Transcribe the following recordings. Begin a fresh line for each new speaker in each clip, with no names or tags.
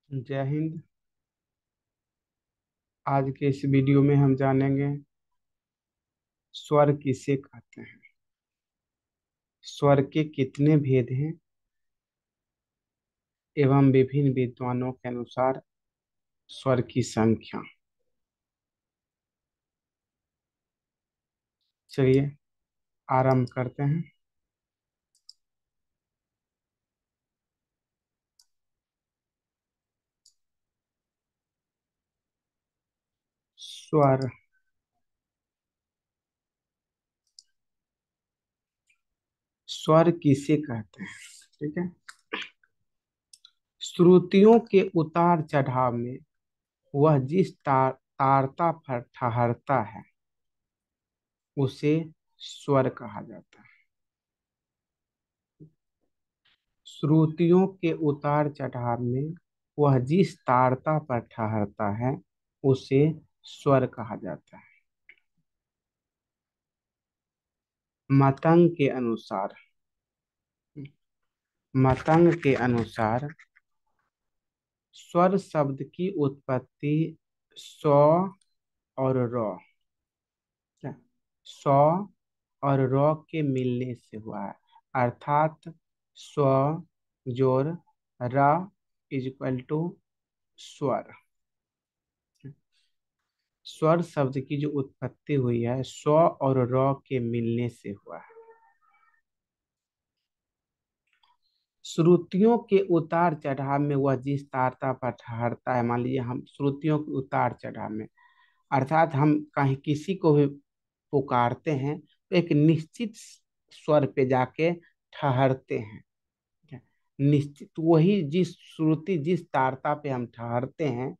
जय हिंद। आज के इस वीडियो में हम जानेंगे स्वर किसे कहते हैं, स्वर के कितने भेद हैं एवं विभिन्न विद्वानों के अनुसार स्वर की संख्या। चलिए आरंभ करते हैं। स्वर स्वर किसे कहते हैं, ठीक है। श्रुतियों के उतार चढ़ाव में वह जिस तारता पर ठहरता है उसे स्वर कहा जाता है। श्रुतियों के उतार चढ़ाव में वह जिस तारता पर ठहरता है उसे स्वर कहा जाता है। मतंग के अनुसार मतंग के अनुसार स्वर शब्द की उत्पत्ति सौ और रौ, क्या? सौ और रौ के मिलने से हुआ है, अर्थात स्व जोड़ र इज इक्वल टू स्वर। स्वर शब्द की जो उत्पत्ति हुई है स्व और र के मिलने से हुआ है। श्रुतियों के उतार चढ़ाव में वह जिस तारता पर ठहरता है, मान लीजिए हम श्रुतियों के उतार चढ़ाव में, अर्थात हम कहीं किसी को भी पुकारते हैं तो एक निश्चित स्वर पे जाके ठहरते हैं, ठीक है? निश्चित वही जिस श्रुति जिस तारता पे हम ठहरते हैं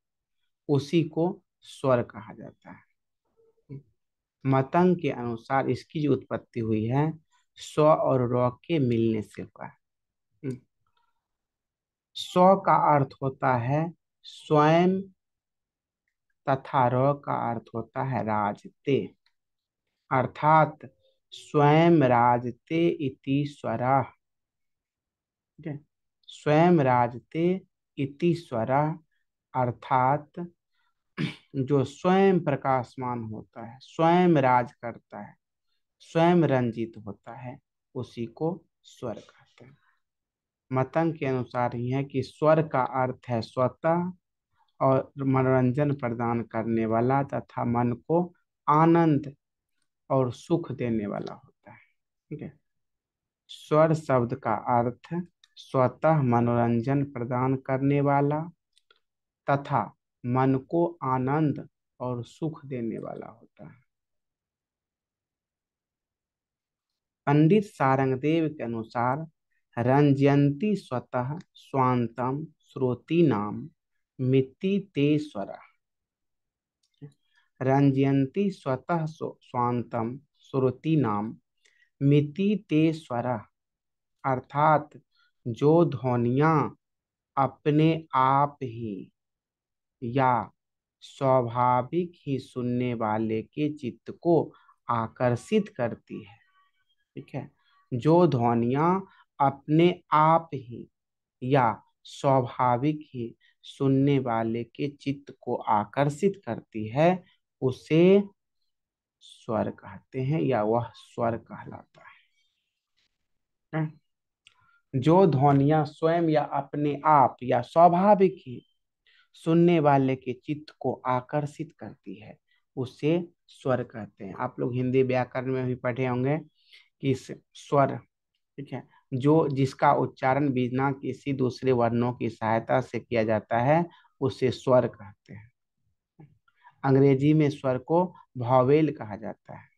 उसी को स्वर कहा जाता है। मतंग के अनुसार इसकी जो उत्पत्ति हुई है स्व और र के मिलने से हुआ है। स्व का अर्थ होता है स्वयं तथा र का अर्थ होता है राजते, अर्थात स्वयं राजते इति स्वरः, ठीक है। स्वयं राजते इति स्वरः, अर्थात जो स्वयं प्रकाशमान होता है, स्वयं राज करता है, स्वयं रंजित होता है, उसी को स्वर कहते हैं। मतंग के अनुसार ही है कि स्वर का अर्थ है स्वतः और मनोरंजन प्रदान करने वाला तथा मन को आनंद और सुख देने वाला होता है, ठीक है। स्वर शब्द का अर्थ स्वतः मनोरंजन प्रदान करने वाला तथा मन को आनंद और सुख देने वाला होता है। पंडित सारंगदेव के अनुसार रंजयंती स्वतः स्वांतम श्रोति नाम मिति ते स्वर। रंजयंती स्वतः स्वांतम श्रुति नाम मिति ते स्वर, अर्थात जो ध्वनियां अपने आप ही या स्वाभाविक ही सुनने वाले के चित्त को आकर्षित करती है, ठीक है। जो ध्वनियां अपने आप ही या स्वाभाविक ही सुनने वाले के चित्त को आकर्षित करती है उसे स्वर कहते हैं या वह स्वर कहलाता है। जो ध्वनियां स्वयं या अपने आप या स्वाभाविक ही सुनने वाले के चित्त को आकर्षित करती है उसे स्वर कहते हैं। आप लोग हिंदी व्याकरण में भी पढ़े होंगे कि स्वर, ठीक है, जो जिसका उच्चारण बिना किसी दूसरे वर्णों की सहायता से किया जाता है उसे स्वर कहते हैं। अंग्रेजी में स्वर को वॉवेल कहा जाता है।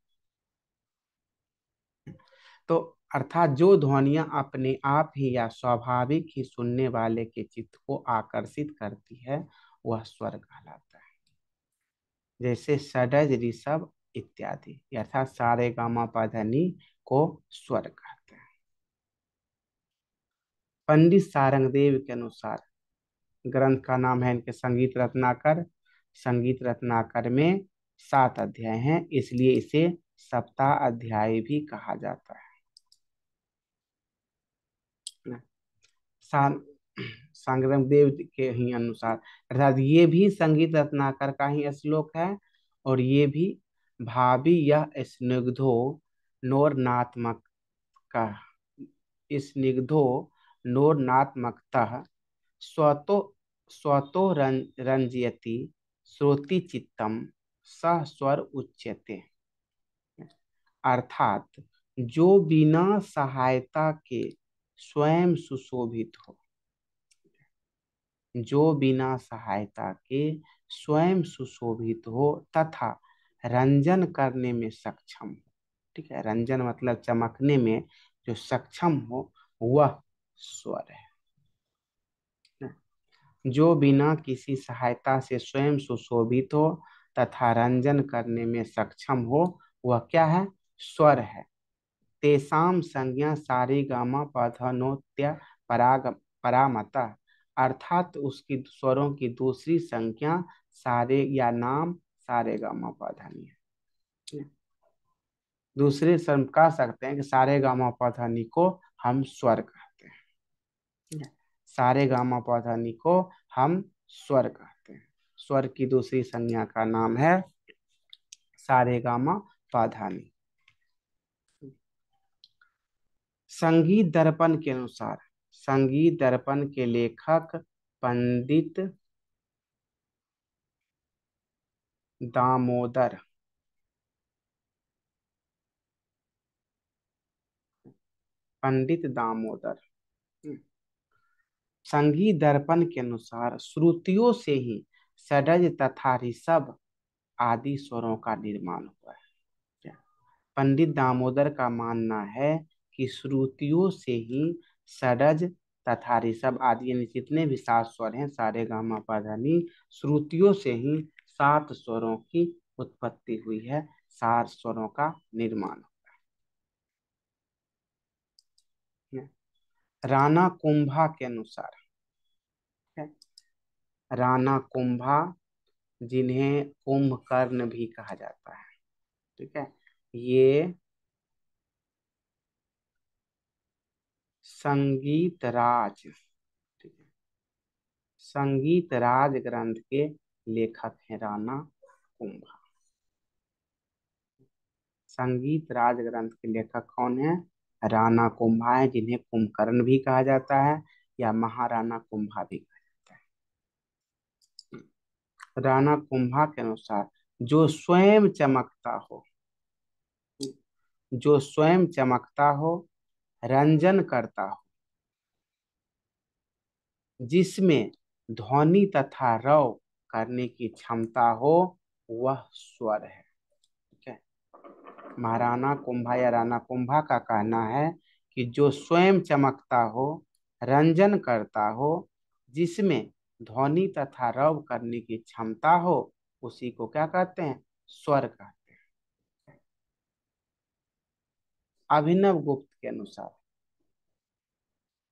तो अर्थात जो ध्वनियां अपने आप ही या स्वाभाविक ही सुनने वाले के चित्त को आकर्षित करती है वह स्वर कहलाता है। जैसे सडज ऋषभ इत्यादि, अर्थात सारे गामा पाधनी को स्वर कहते हैं। पंडित सारंगदेव के अनुसार ग्रंथ का नाम है इनके संगीत रत्नाकर। संगीत रत्नाकर में 7 अध्याय हैं, इसलिए इसे सप्ताह अध्याय भी कहा जाता है। सा, संग्राम देव के ही अनुसार, अर्थात ये भी संगीत रत्नाकर का ही श्लोक है, और ये भी भावी यह स्निग्धो नोरनात्मक का, स्निग्धो नोरनात्मकतः स्वतो स्वतो रंजयति श्रोति चित्तम स स्वर उच्यते। अर्थात जो बिना सहायता के स्वयं सुशोभित हो, जो बिना सहायता के स्वयं सुशोभित हो तथा रंजन करने में सक्षम हो, ठीक है, रंजन मतलब चमकने में जो सक्षम हो, वह स्वर है। जो बिना किसी सहायता से स्वयं सुशोभित हो तथा रंजन करने में सक्षम हो, वह क्या है? स्वर है। तेसाम संज्ञा सारेगामा पधनोत्य पराग परामता, अर्थात उसकी स्वरों की दूसरी संख्या सारे या नाम सारेगामा पधानी है। दूसरे शब्द कह सकते हैं कि सारेगामा पधानी को हम स्वर कहते हैं, ठीक है? सारेगामा पधानी को हम स्वर कहते हैं। स्वर की दूसरी संज्ञा का नाम है सारेगामा पधानी। संगीत दर्पण के अनुसार, संगीत दर्पण के लेखक पंडित दामोदर, पंडित दामोदर। संगीत दर्पण के अनुसार श्रुतियों से ही षड्ज तथा ऋषभ आदि स्वरों का निर्माण हुआ है। पंडित दामोदर का मानना है कि श्रुतियों से ही षड्ज तथा ऋषभ आदि, यानी जितने भी सात स्वर हैं सारे गामा पाधानी, श्रुतियों से ही सात स्वरों की उत्पत्ति हुई है, सात स्वरों का निर्माण हुआ है। राणा कुंभा के अनुसार, राणा कुंभा जिन्हें कुंभकर्ण भी कहा जाता है, ठीक है, ये संगीत राज, ठीक है, संगीत राज ग्रंथ के लेखक हैं राणा कुंभा। संगीत राज ग्रंथ के लेखक कौन है? राणा कुंभा है, जिन्हें कुंभकर्ण भी कहा जाता है या महाराणा कुंभा भी कहा जाता है। राणा कुंभा के अनुसार जो स्वयं चमकता हो, जो स्वयं चमकता हो, रंजन करता हो, जिसमें ध्वनि तथा रव करने की क्षमता हो, वह स्वर है, ठीक है। महाराणा कुंभा या राणा कुंभा का कहना है कि जो स्वयं चमकता हो, रंजन करता हो, जिसमें ध्वनि तथा रव करने की क्षमता हो, उसी को क्या कहते हैं? स्वर कहते हैं। अभिनव गुप्त के अनुसार,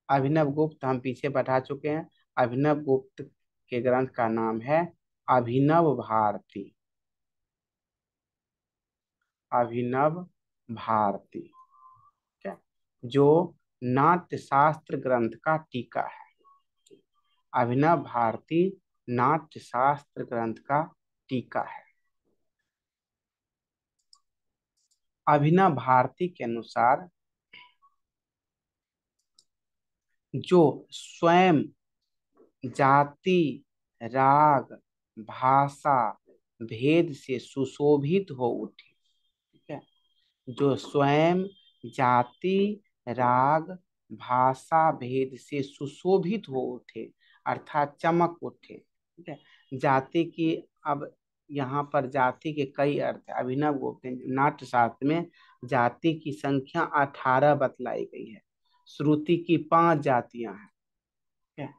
अभिनव गुप्त हम पीछे पढ़ा चुके हैं, अभिनव गुप्त के ग्रंथ का नाम है अभिनव भारती, अभिनव भारती, ठीक है, जो नाट्य शास्त्र ग्रंथ का टीका है। अभिनव भारती नाट्य शास्त्र ग्रंथ का टीका है। अभिनव भारती के अनुसार जो स्वयं जाति, राग, भाषा, भेद से सुशोभित हो उठे, ठीक है, जो स्वयं जाति, राग, भाषा, भेद से सुशोभित हो उठे, अर्थात चमक उठे, ठीक है। जाति की, अब यहाँ पर जाति के कई अर्थ है। अभिनव गुप्त नाट्य शास्त्र में जाति की संख्या 18 बतलाई गई है, श्रुति की 5 जातियां हैं, ठीक है।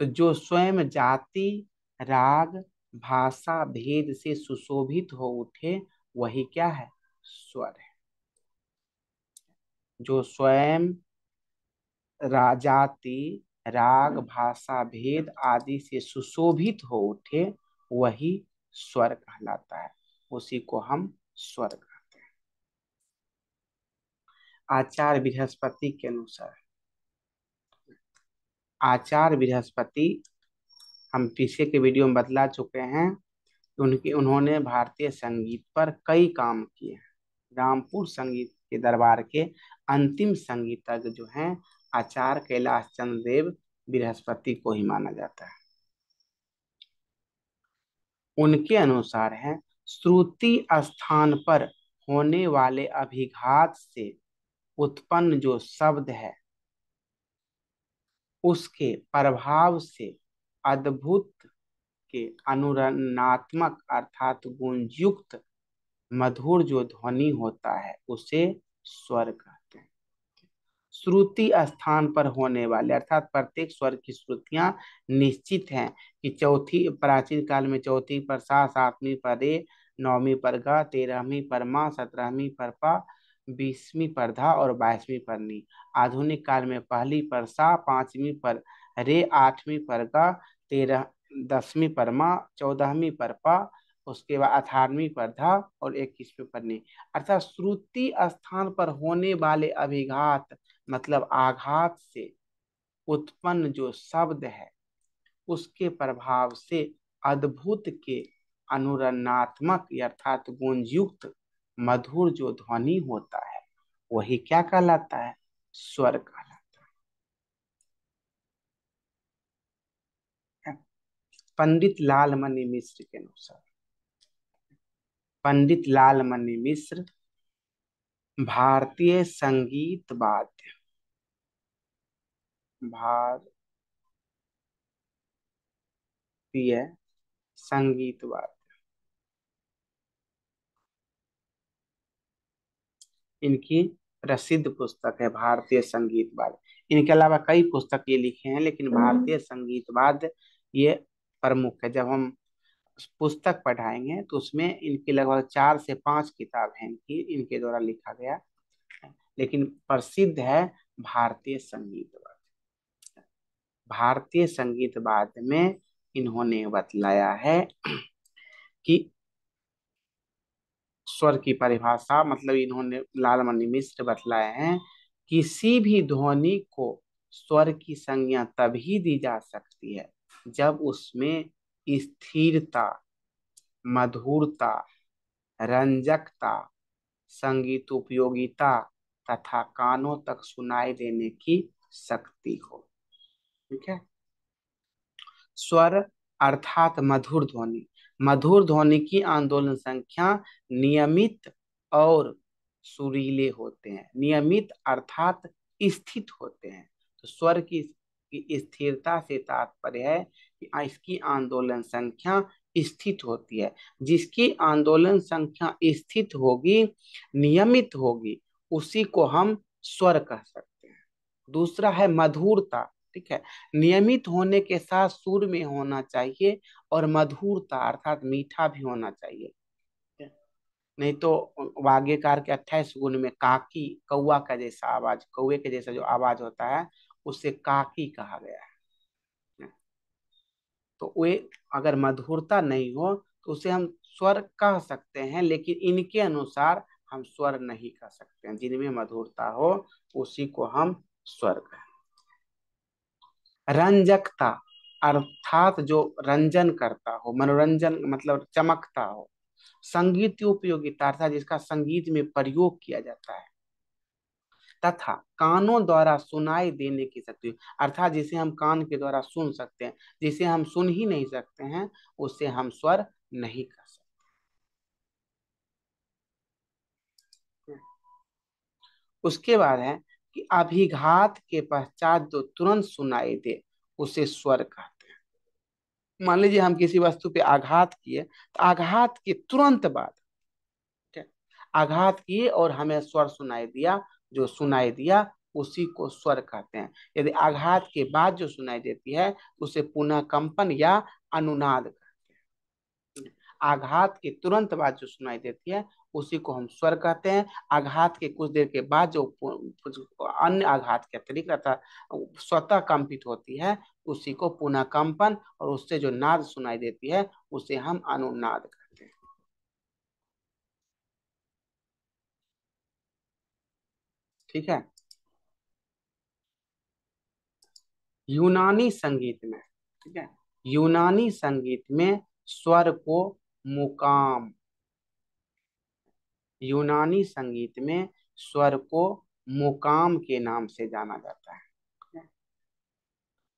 तो जो स्वयं जाति, राग, भाषा, भेद से सुशोभित हो उठे, वही क्या है? स्वर है। जो स्वयं जाति, राग, भाषा, भेद आदि से सुशोभित हो उठे, वही स्वर कहलाता है, उसी को हम स्वर कहते हैं। आचार्य बृहस्पति के अनुसार, आचार्य बृहस्पति, हम पीछे के वीडियो में बतला चुके हैं कि उन्होंने भारतीय संगीत पर कई काम किए हैं। रामपुर संगीत के दरबार के अंतिम संगीतज्ञ जो हैं आचार्य कैलाश चंद्र देव बृहस्पति को ही माना जाता है। उनके अनुसार है, श्रुति स्थान पर होने वाले अभिघात से उत्पन्न जो शब्द है उसके प्रभाव से अद्भुत के अनुरणात्मक अर्थात गुणयुक्त मधुर जो ध्वनि होता है उसे स्वर कहते हैं। श्रुति स्थान पर होने वाले अर्थात प्रत्येक स्वर की श्रुतियां निश्चित हैं कि चौथी प्राचीन काल में चौथी पर सा, सातवीं पर रे, नौवीं पर गा, तेरहवीं पर मा, सत्रहवीं पर पा, बीसवीं पर धा और बाईसवीं पर नी। आधुनिक काल में पहली पर सा, पांचवीं पर रे, आठवीं पर गा, तेरह दसवीं पर मा, चौदहवीं पर पा, उसके बाद 18वीं पर धा और 21वीं पर नी। अर्थात श्रुति स्थान पर होने वाले अभिघात मतलब आघात से उत्पन्न जो शब्द है उसके प्रभाव से अद्भुत के अनुरणात्मक अर्थात गुणयुक्त मधुर जो ध्वनि होता है वही क्या कहलाता है? स्वर कहलाता है। पंडित लालमणि मिश्र के अनुसार, पंडित लालमणि मिश्र भारतीय संगीत वाद्य भारतीय संगीत वाद्य इनकी प्रसिद्ध पुस्तक है भारतीय संगीत वाद्य। इनके अलावा कई पुस्तक ये लिखे हैं लेकिन भारतीय संगीत वाद्य ये प्रमुख है। जब हम पुस्तक पढ़ाएंगे तो उसमें इनकी लगभग 4 से 5 किताब हैं इनकी, इनके द्वारा लिखा गया, लेकिन प्रसिद्ध है भारतीय संगीत वाद्य। भारतीय संगीत वाद्य में इन्होंने बतलाया है कि स्वर की परिभाषा मतलब इन्होंने लालमणि मिश्र बतलाए हैं, किसी भी ध्वनि को स्वर की संज्ञा तभी दी जा सकती है जब उसमें स्थिरता, मधुरता, रंजकता, संगीत उपयोगिता तथा कानों तक सुनाई देने की शक्ति हो। ठीक है। स्वर अर्थात मधुर ध्वनि, मधुर ध्वनि की आंदोलन संख्या नियमित और सुरीले होते हैं। नियमित अर्थात स्थित होते हैं। तो स्वर की स्थिरता से तात्पर्य है कि इसकी आंदोलन संख्या स्थित होती है। जिसकी आंदोलन संख्या स्थित होगी, नियमित होगी, उसी को हम स्वर कह सकते हैं। दूसरा है मधुरता। ठीक है। नियमित होने के साथ सुर में होना चाहिए और मधुरता अर्थात मीठा भी होना चाहिए। नहीं तो वाग्यकार के 28 गुण में काकी, कौआ का जैसा आवाज, कौए के जैसा जो आवाज होता है उसे काकी कहा गया है। तो वे अगर मधुरता नहीं हो तो उसे हम स्वर कह सकते हैं, लेकिन इनके अनुसार हम स्वर नहीं कह सकते हैं। जिनमें मधुरता हो उसी को हम स्वर कहें। रंजकता अर्थात जो रंजन करता हो, मनोरंजन मतलब चमकता हो। संगीत उपयोगिता अर्थात जिसका संगीत में प्रयोग किया जाता है, तथा कानों द्वारा सुनाई देने की शक्ति अर्थात जिसे हम कान के द्वारा सुन सकते हैं, जिसे हम सुन ही नहीं सकते हैं उसे हम स्वर नहीं कर सकते। उसके बाद है कि अभिघात के पश्चात जो तुरंत सुनाई दे उसे स्वर कहते हैं। मान लीजिए हम किसी वस्तु पे आघात किए तो आघात के तुरंत बाद, ठीक है, आघात किए और हमें स्वर सुनाई दिया, जो सुनाई दिया उसी को स्वर कहते हैं। यदि आघात के बाद जो सुनाई देती है उसे पुनः कंपन या अनुनाद कहते हैं। आघात के तुरंत बाद जो सुनाई देती है उसी को हम स्वर कहते हैं। आघात के कुछ देर के बाद जो अन्य आघात के अतिरिक्त अर्थात स्वतः कंपित होती है उसी को पुनः कंपन, और उससे जो नाद सुनाई देती है उसे हम अनुनाद कहते हैं। ठीक है। यूनानी संगीत में, ठीक है, यूनानी संगीत में स्वर को मुकाम, यूनानी संगीत में स्वर को मुकाम के नाम से जाना जाता है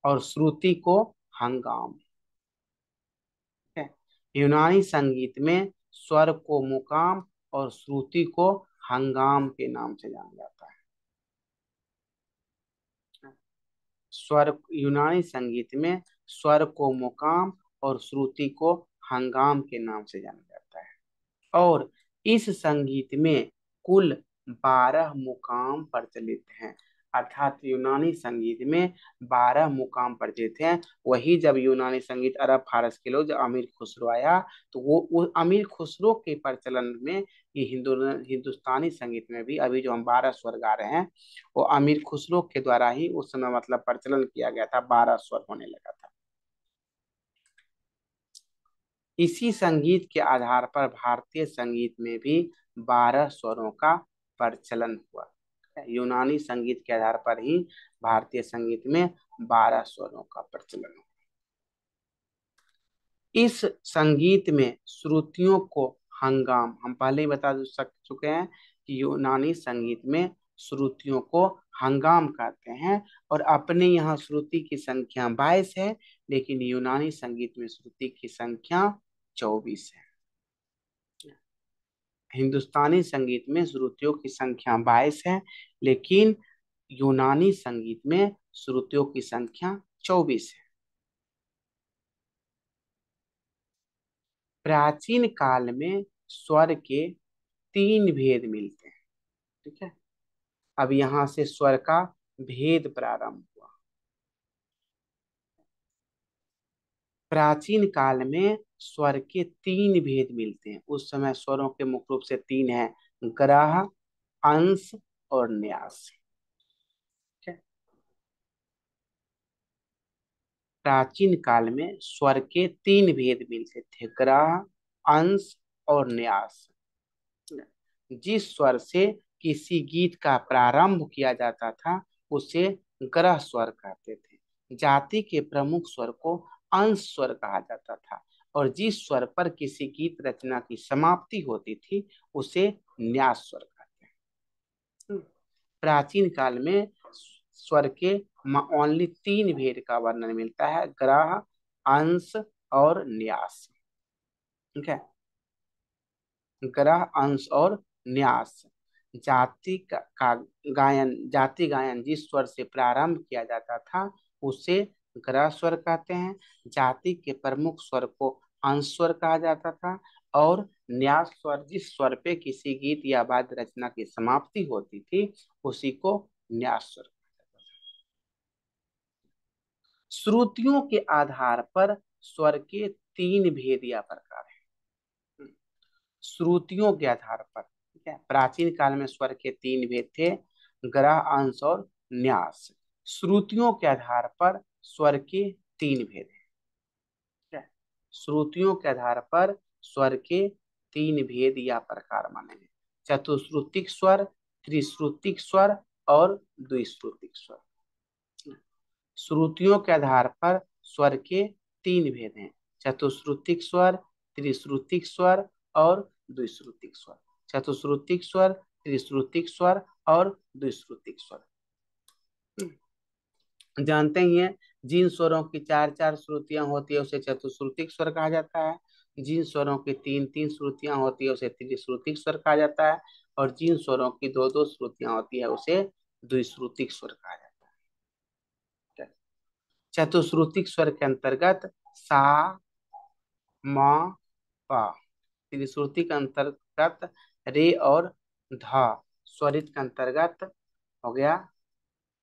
और श्रुति को हंगाम, ठीक है। यूनानी संगीत में स्वर को मुकाम और श्रुति को हंगाम के नाम से जाना जाता है। स्वर, यूनानी संगीत में स्वर को मुकाम और श्रुति को हंगाम के नाम से जाना जाता है। और इस संगीत में कुल 12 मुकाम प्रचलित हैं, अर्थात यूनानी संगीत में 12 मुकाम प्रचलित हैं। वही जब यूनानी संगीत अरब फारस के लोग, जब अमीर खुसरो आया, तो वो अमीर खुसरो के प्रचलन में ये हिंदुस्तानी संगीत में भी अभी जो हम 12 स्वर गा रहे हैं, वो अमीर खुसरो के द्वारा ही उस समय मतलब प्रचलन किया गया था, 12 स्वर होने लगा था। इसी संगीत के आधार पर भारतीय संगीत में भी 12 स्वरों का प्रचलन हुआ। यूनानी संगीत के आधार पर ही भारतीय संगीत में 12 स्वरों का प्रचलन हुआ। इस संगीत में श्रुतियों को हंगाम, हम पहले ही बता चुके हैं कि यूनानी संगीत में श्रुतियों को हंगाम कहते हैं। और अपने यहाँ श्रुति की संख्या 22 है, लेकिन यूनानी संगीत में श्रुति की संख्या 24 है। हिंदुस्तानी संगीत में श्रुतियों की संख्या 22 है, लेकिन यूनानी संगीत में श्रुतियों की संख्या 24 है। प्राचीन काल में स्वर के 3 भेद मिलते हैं, ठीक है। अब यहां से स्वर का भेद प्रारंभ हुआ। प्राचीन काल में स्वर के 3 भेद मिलते हैं। उस समय स्वरों के मुख्य रूप से 3 हैं, ग्रह, अंश और न्यास, ठीक है। प्राचीन काल में स्वर के 3 भेद मिलते थे, ग्रह, अंश और न्यास। जिस स्वर से किसी गीत का प्रारंभ किया जाता था उसे ग्रह स्वर कहते थे। जाति के प्रमुख स्वर को अंश स्वर कहा जाता था और जिस स्वर पर किसी गीत रचना की समाप्ति होती थी उसे न्यास स्वर कहते हैं। प्राचीन काल में स्वर के ओनली 3 भेद का वर्णन मिलता है, ग्रह, अंश और न्यास, ठीक है। ग्रह, अंश और न्यास। का गायन, जाति गायन जिस स्वर से प्रारंभ किया जाता था उसे ग्रह स्वर कहते हैं। जाति के प्रमुख स्वर को अंश स्वर कहा जाता था और न्यास स्वर जिस स्वर पे किसी गीत या वाद्य रचना की समाप्ति होती थी उसी को न्यास स्वर कहा जाता था। श्रुतियों के आधार पर स्वर के 3 भेद या प्रकार हैं। श्रुतियों के आधार पर, ठीक है। प्राचीन काल में स्वर के 3 भेद थे, ग्रह, अंश और न्यास। श्रुतियों के आधार पर स्वर के 3 भेद हैं, ठीक है। श्रुतियों के आधार पर स्वर के 3 भेद या प्रकार माने गए, चतुश्रुतिक स्वर, त्रिश्रुतिक स्वर और द्विश्रुतिक स्वर। श्रुतियों के आधार पर स्वर के 3 भेद हैं, चतुश्रुतिक स्वर, त्रिश्रुतिक स्वर और द्विश्रुतिक स्वर। चतुश्रुतिक स्वर, त्रिश्रुतिक स्वर और द्विश्रुतिक स्वर। जानते ही हैं, जिन स्वरों की 4-4 श्रुतियां होती है उसे चतुश्रुतिक स्वर कहा जाता है, जिन स्वरों की 3-3 श्रुतियां होती है उसे त्रिश्रुतिक स्वर कहा जाता है और जिन स्वरों की 2-2 श्रुतियां होती है उसे द्विश्रुतिक स्वर कहा जाता है। चतुश्रुतिक स्वर के अंतर्गत सा, म, प। त्रिश्रुति के अंतर्गत रे और ध। स्वरित के अंतर्गत हो गया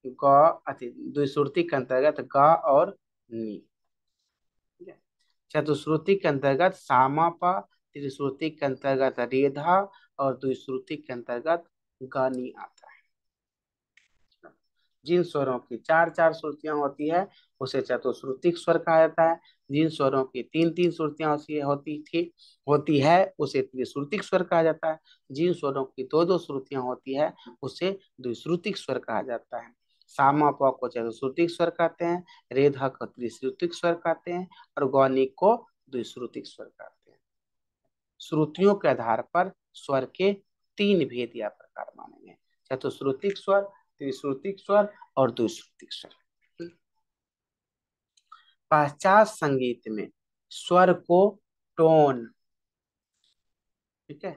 ग, द्विश्रुति के अंतर्गत ग और नी। चतुश्रुति के अंतर्गत सामा प, त्रिश्रुति के अंतर्गत रेध और द्विश्रुति के अंतर्गत गनी आता है। जिन स्वरों की 4-4 श्रुतियां होती है उसे चतुश्रुतिक स्वर कहा जाता है, जिन स्वरों की 3-3 श्रुतियां होती है उसे त्रिश्रुतिक स्वर कहा जाता है, जिन स्वरों की 2-2 श्रुतियां होती है उसे द्विश्रुतिक स्वर कहा जाता है। सामा प को चतुश्रुतिक स्वर कहते हैं, रेधा को त्रिश्रुतिक स्वर कहते हैं, और गौनी को द्विश्रुतिक स्वर कहते हैं। श्रुतियों के आधार पर स्वर के तीन भेद या प्रकार माने गए, चतुश्रुतिक स्वर, त्रिश्रुतिक स्वर और द्विश्रुतिक स्वर। पाश्चात्य संगीत में स्वर को टोन, ठीक है,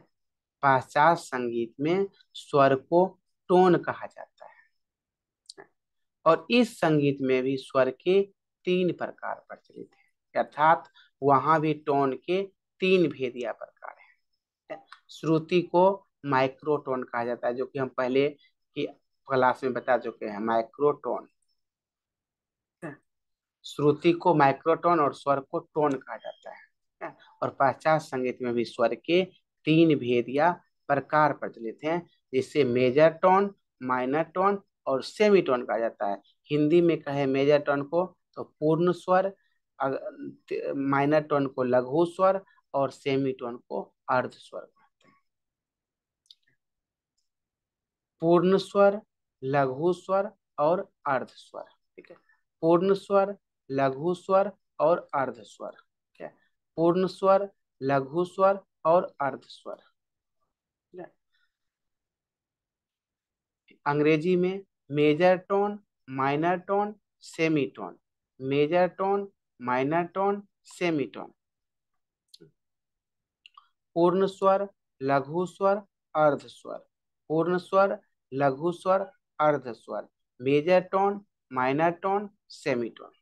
पाश्चात्य संगीत में स्वर को टोन कहा जाता है, और इस संगीत में भी स्वर के तीन प्रकार प्रचलित हैं, अर्थात वहां भी टोन के तीन भेद या प्रकार हैं। श्रुति को माइक्रोटोन कहा जाता है, जो कि हम पहले की क्लास में बता चुके हैं, माइक्रोटोन। श्रुति को माइक्रोटोन और स्वर को टोन कहा जाता है। और पाश्चात्य संगीत में भी स्वर के तीन भेद या प्रकार प्रचलित हैं, जिसे मेजर टोन, माइनर टोन और सेमीटोन कहा जाता है। हिंदी में कहे मेजर टोन को तो पूर्ण स्वर, माइनर टोन को लघु स्वर और सेमीटोन को अर्ध स्वर कहते हैं। पूर्ण स्वर, लघु स्वर और अर्ध स्वर, ठीक है। पूर्ण स्वर, लघु स्वर और अर्ध स्वर, ठीक है। पूर्ण स्वर, लघु स्वर और अर्ध स्वर, ठीक है। अंग्रेजी में major tone, minor tone, semitone, major tone, minor tone, semitone. पूर्ण स्वर, लघु स्वर, अर्ध स्वर, पूर्ण स्वर, लघु स्वर, अर्ध स्वर, major tone, minor tone, semitone.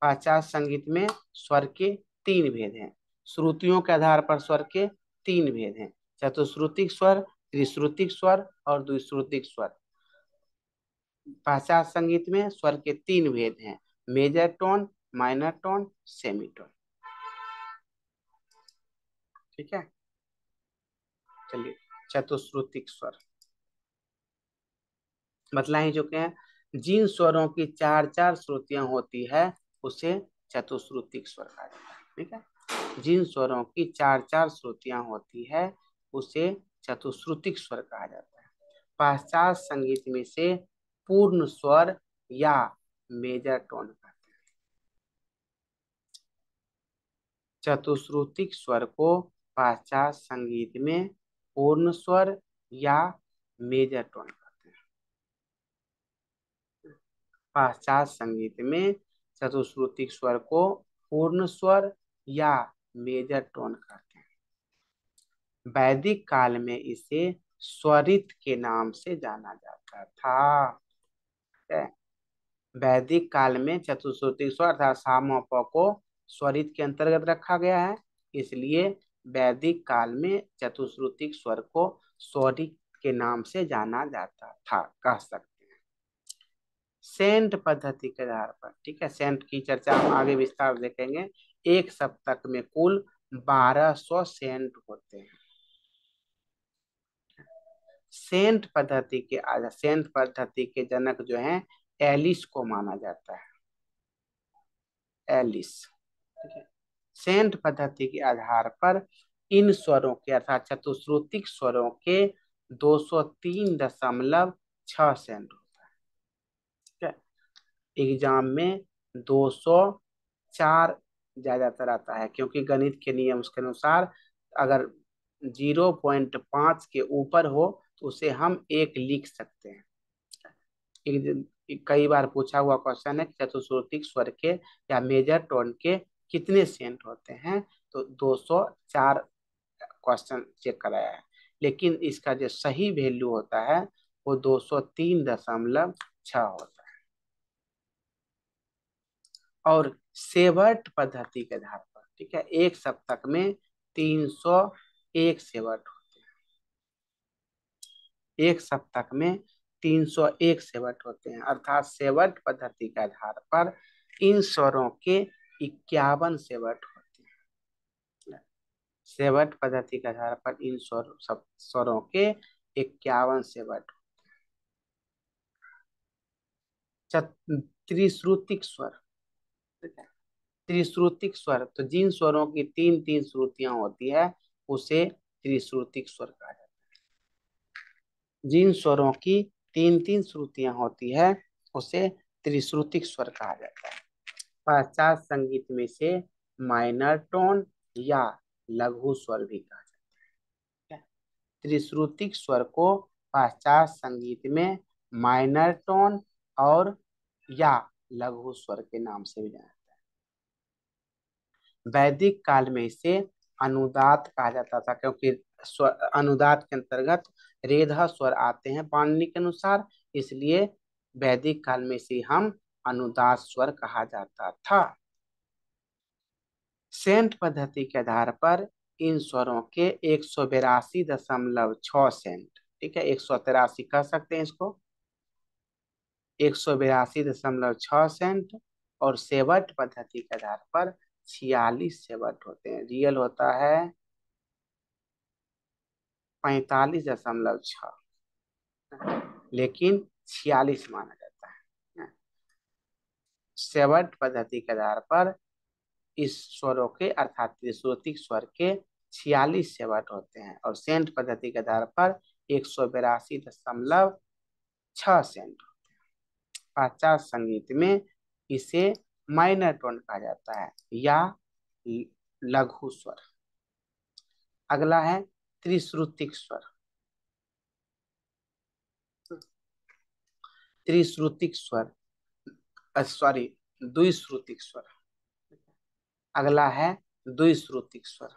पाश्चात्य संगीत में स्वर के तीन भेद हैं, श्रुतियों के आधार पर स्वर के तीन भेद हैं, चतुश्रुतिक स्वर, त्रिश्रुतिक स्वर और द्विश्रुतिक स्वर। पाश्चात्य संगीत में स्वर के तीन भेद हैं, major tone, minor tone, semitone, ठीक है। चलिए, चतुश्रुतिक स्वर बतला ही चुके हैं। जिन स्वरों की चार चार श्रुतियां होती है उसे चतुश्रुतिक स्वर कहा जाता है, ठीक है। जिन स्वरों की चार चार श्रुतियां होती है उसे चतुश्रुतिक स्वर कहा जाता है। पाश्चात्य संगीत में से पूर्ण स्वर या मेजर टोन कहते हैं। चतुश्रुतिक स्वर को पाश्चात्य संगीत में पूर्ण स्वर या मेजर टोन कहते हैं। पाश्चात्य संगीत में चतुश्रुतिक स्वर को पूर्ण स्वर या मेजर टोन कहते हैं। वैदिक काल में इसे स्वरित के नाम से जाना जाता था। वैदिक काल में चतुश्रुतिक स्वर अर्थात साम प को स्वरित के अंतर्गत रखा गया है, इसलिए वैदिक काल में चतुश्रुतिक स्वर को स्वरित के नाम से जाना जाता था, कह सकते हैं। सेंट पद्धति के आधार पर, ठीक है, सेंट की चर्चा हम आगे विस्तार देखेंगे। एक सप्तक में कुल 1200 सेंट होते हैं। सेंट पद्धति के जनक जो हैं एलिस को माना जाता है, एलिस, ठीक है। सेंट पद्धति के आधार पर इन स्वरों के अर्थात चतुश्रुतिक स्वरों के 203.6 सेंट होता है, ठीक है। एग्जाम में 204 ज्यादातर आता है, क्योंकि गणित के नियम उसके अनुसार अगर 0.5 के ऊपर हो तो उसे हम एक लिख सकते हैं। कई बार पूछा हुआ क्वेश्चन है कि चतुश्रुतिक स्वर के या मेजर टोन के कितने सेंट होते हैं, तो 204 क्वेश्चन चेक कराया है, लेकिन इसका जो सही वैल्यू होता है वो 203.6 होता है। और सेवर्ट पद्धति के आधार पर, ठीक है, एक सप्तक में 301 सेवर्ट होते हैं, एक सप्तक में 301 सेवट होते हैं, अर्थात सेवट पद्धति के आधार पर इन स्वरों के 51 सेवट होते हैं। सेवट पद्धति के आधार पर इन स्वरों के 51 सेवट होते हैं। त्रिश्रुतिक स्वर, त्रिश्रुतिक स्वर तो जिन स्वरों की तीन तीन श्रुतियां होती है उसे त्रिश्रुतिक स्वर कहा जाता है। जिन स्वरों की तीन तीन श्रुतियां होती है उसे त्रिश्रुतिक स्वर कहा जाता है। पाश्चात्य संगीत में से माइनर टोन या लघु स्वर भी कहा जाता है। त्रिश्रुतिक स्वर को पाश्चात्य संगीत में माइनर टोन और या लघु स्वर के नाम से भी जाना जाता है। वैदिक काल में इसे अनुदात कहा जाता था, क्योंकि अनुदात के अंतर्गत रेधा स्वर आते हैं पाणिनि के अनुसार, इसलिए वैदिक काल में इसे हम अनुदात स्वर कहा जाता था। सेंट पद्धति के आधार पर इन स्वरों के 182.6 सेंट, ठीक है, 183 कह सकते हैं इसको, 182.6 सेंट, और सेवट पद्धति के आधार पर 46 सेवट होते हैं। रियल होता है 45.6, लेकिन 46 माना जाता है। सेवट पद्धति के आधार पर इस स्वरों के अर्थात त्रिश्रुतिक स्वर के 46 सेवट होते हैं, और सेंट पद्धति के आधार पर 182.6 सेंट। पाश्चात्य संगीत में इसे माइनर टोन कहा जाता है या लघु स्वर। अगला है त्रिश्रुतिक स्वर। त्रिश्रुतिक स्वर, सॉरी, द्विश्रुतिक स्वर। अगला है द्विश्रुतिक स्वर।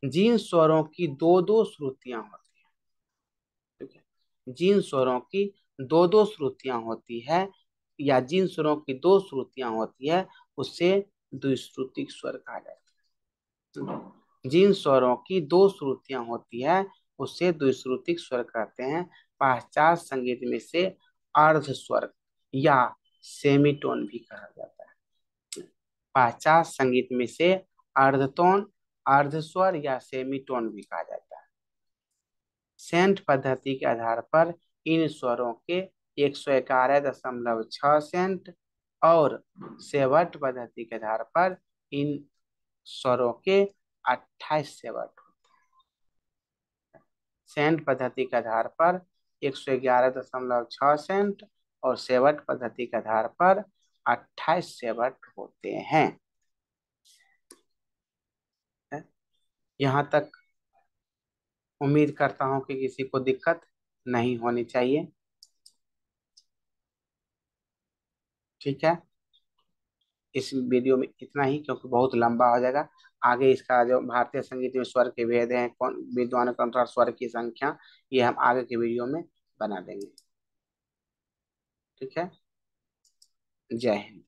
जिन स्वरों की दो दो श्रुतियां होती है, ठीक है, जिन स्वरों की दो दो श्रुतियां होती है या जिन स्वरों की दो श्रुतियां होती है उसे द्विश्रुतिक स्वर कहा जाता है। जिन स्वरों की दो श्रुतियां होती है उसे द्विश्रुतिक स्वर कहते हैं। पाश्चात्य संगीत में से अर्ध स्वर या सेमीटोन भी कहा जाता है। पाश्चात्य संगीत में से अर्धटोन, अर्धस्वर या सेमीटोन भी कहा जाता है। सेंट पद्धति के आधार पर इन स्वरों के 111.6 सेंट और सेवट पद्धति के आधार पर इन स्वरों के 28 सेवट होते हैं। सेंट पद्धति के आधार पर 111.6 सेंट और सेवट पद्धति के आधार पर 28 सेवट होते हैं। यहाँ तक उम्मीद करता हूँ कि किसी को दिक्कत नहीं होनी चाहिए। ठीक है, इस वीडियो में इतना ही, क्योंकि बहुत लंबा हो जाएगा। आगे इसका जो भारतीय संगीत में स्वर के भेद हैं, कौन विद्वानों के अनुसार स्वर की संख्या, ये हम आगे के वीडियो में बना देंगे। ठीक है, जय हिंद।